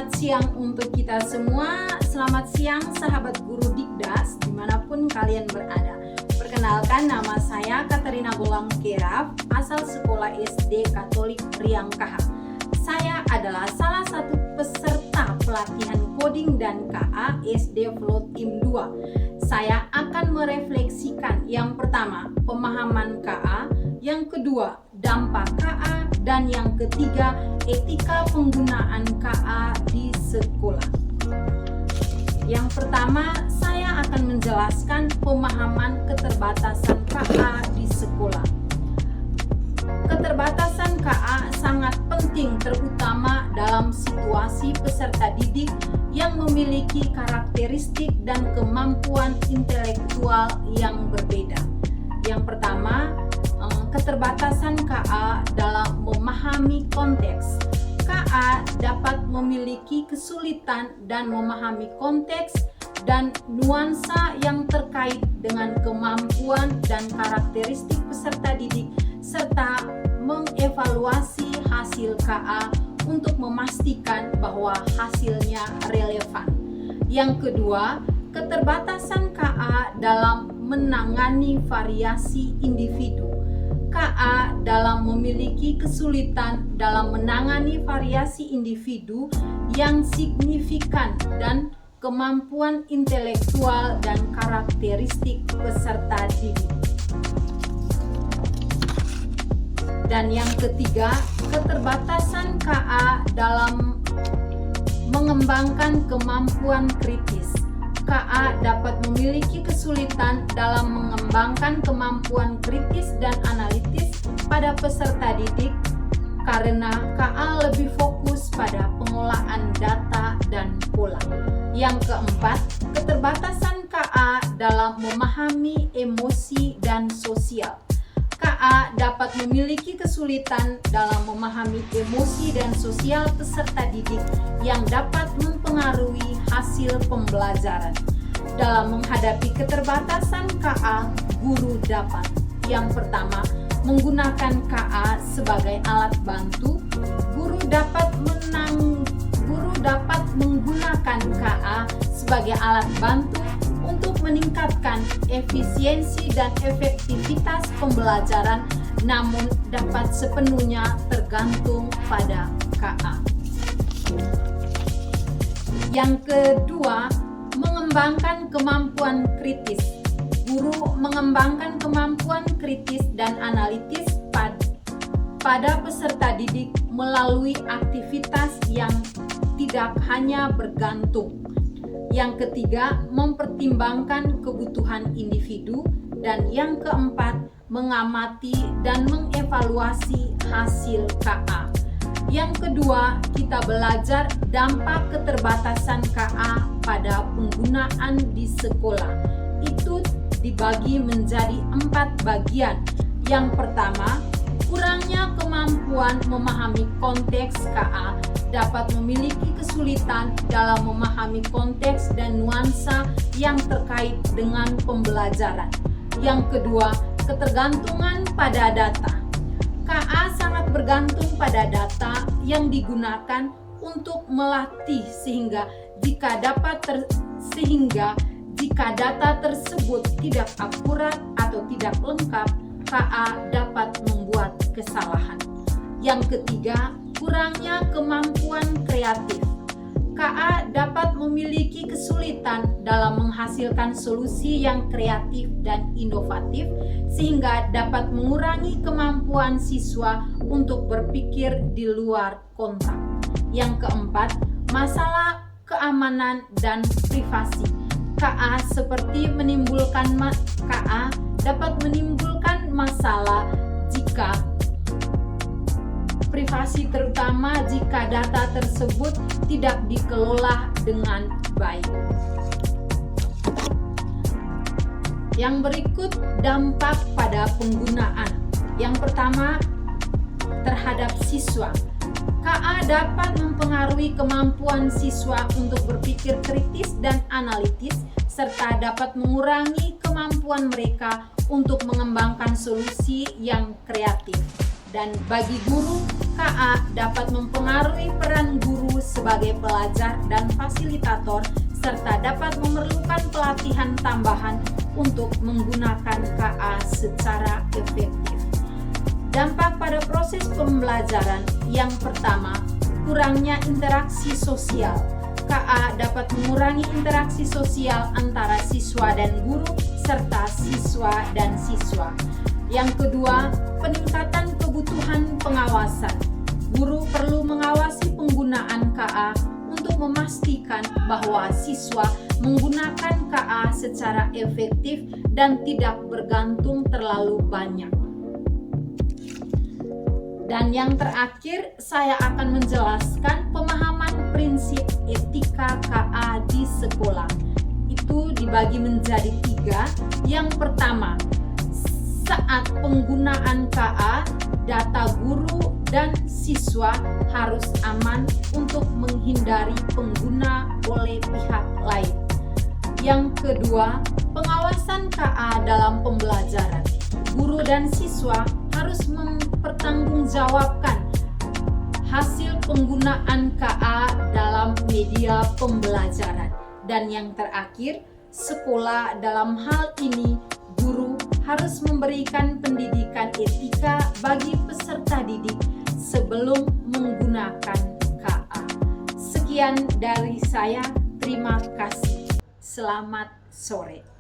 Selamat siang untuk kita semua. Selamat siang sahabat guru Dikdas dimanapun kalian berada. Perkenalkan, nama saya Katerina Bolang Keraf, asal sekolah SD Katolik Riang KH. Saya adalah salah satu peserta pelatihan coding dan KA SD Flow Team 2. Saya akan merefleksikan yang pertama, pemahaman KA, yang kedua, dampak KA, dan yang ketiga, etika penggunaan KA di sekolah. Yang pertama, saya akan menjelaskan pemahaman keterbatasan KA di sekolah. Keterbatasan KA sangat penting, terutama dalam situasi peserta didik yang memiliki karakteristik dan kemampuan intelektual yang berbeda. Yang pertama, keterbatasan KA dalam memahami konteks. KA dapat memiliki kesulitan dan memahami konteks dan nuansa yang terkait dengan kemampuan dan karakteristik peserta didik, serta mengevaluasi hasil KA untuk memastikan bahwa hasilnya relevan. Yang kedua, keterbatasan KA dalam menangani variasi individu. KA dalam memiliki kesulitan dalam menangani variasi individu yang signifikan dan kemampuan intelektual dan karakteristik peserta didik. Dan yang ketiga, keterbatasan KA dalam mengembangkan kemampuan kritis. KA dapat memiliki kesulitan dalam mengembangkan kemampuan kritis dan analitis pada peserta didik karena KA lebih fokus pada pengolahan data dan pola. Yang keempat, keterbatasan KA dalam memahami emosi dan sosial. KA dapat memiliki kesulitan dalam memahami emosi dan sosial peserta didik yang dapat mempengaruhi hasil pembelajaran. Dalam menghadapi keterbatasan KA, guru dapat yang pertama, menggunakan KA sebagai alat bantu. Guru dapat menggunakan KA sebagai alat bantu untuk meningkatkan efisiensi dan efektivitas pembelajaran, namun dapat sepenuhnya tergantung pada KA. Yang kedua, mengembangkan kemampuan kritis. Guru mengembangkan kemampuan kritis dan analitis pada peserta didik melalui aktivitas yang tidak hanya bergantung. Yang ketiga, mempertimbangkan kebutuhan individu. Dan yang keempat, mengamati dan mengevaluasi hasil KA. Yang kedua, kita belajar dampak keterbatasan KA pada penggunaan di sekolah. Itu dibagi menjadi 4 bagian. Yang pertama, kurangnya kemampuan memahami konteks. KA dapat memiliki kesulitan dalam memahami konteks dan nuansa yang terkait dengan pembelajaran. Yang kedua, ketergantungan pada data. KA sangat bergantung pada data yang digunakan untuk melatih sehingga jika data tersebut tidak akurat atau tidak lengkap, KA dapat membuat kesalahan. Yang ketiga, kurangnya kemampuan kreatif. KA dapat memiliki kesulitan dalam menghasilkan solusi yang kreatif dan inovatif sehingga dapat mengurangi kemampuan siswa untuk berpikir di luar kontrak. Yang keempat, masalah keamanan dan privasi. KA dapat menimbulkan masalah jika privasi, terutama jika data tersebut tidak dikelola dengan baik. Yang berikut, dampak pada penggunaan. Yang pertama, terhadap siswa. KA dapat mempengaruhi kemampuan siswa untuk berpikir kritis dan analitis, serta dapat mengurangi kemampuan mereka untuk mengembangkan solusi yang kreatif. Dan bagi guru, KA dapat mempengaruhi peran guru sebagai pelajar dan fasilitator, serta dapat memerlukan pelatihan tambahan untuk menggunakan KA secara efektif. Dampak pada proses pembelajaran yang pertama, kurangnya interaksi sosial. KA dapat mengurangi interaksi sosial antara siswa dan guru serta siswa dan siswa. Yang kedua, peningkatan kebutuhan pengawasan. Guru perlu mengawasi penggunaan KA untuk memastikan bahwa siswa menggunakan KA secara efektif dan tidak bergantung terlalu banyak. Dan yang terakhir, saya akan menjelaskan pemahaman prinsip etika KA di sekolah. Itu dibagi menjadi 3. Yang pertama, saat penggunaan KA, data guru dan siswa harus aman untuk menghindari pengguna oleh pihak lain. Yang kedua, pengawasan KA dalam pembelajaran. Guru dan siswa harus mempertanggungjawabkan hasil penggunaan KA dalam media pembelajaran. Dan yang terakhir, sekolah dalam hal ini guru harus memberikan pendidikan etika bagi peserta didik sebelum menggunakan KA. Sekian dari saya, terima kasih. Selamat sore.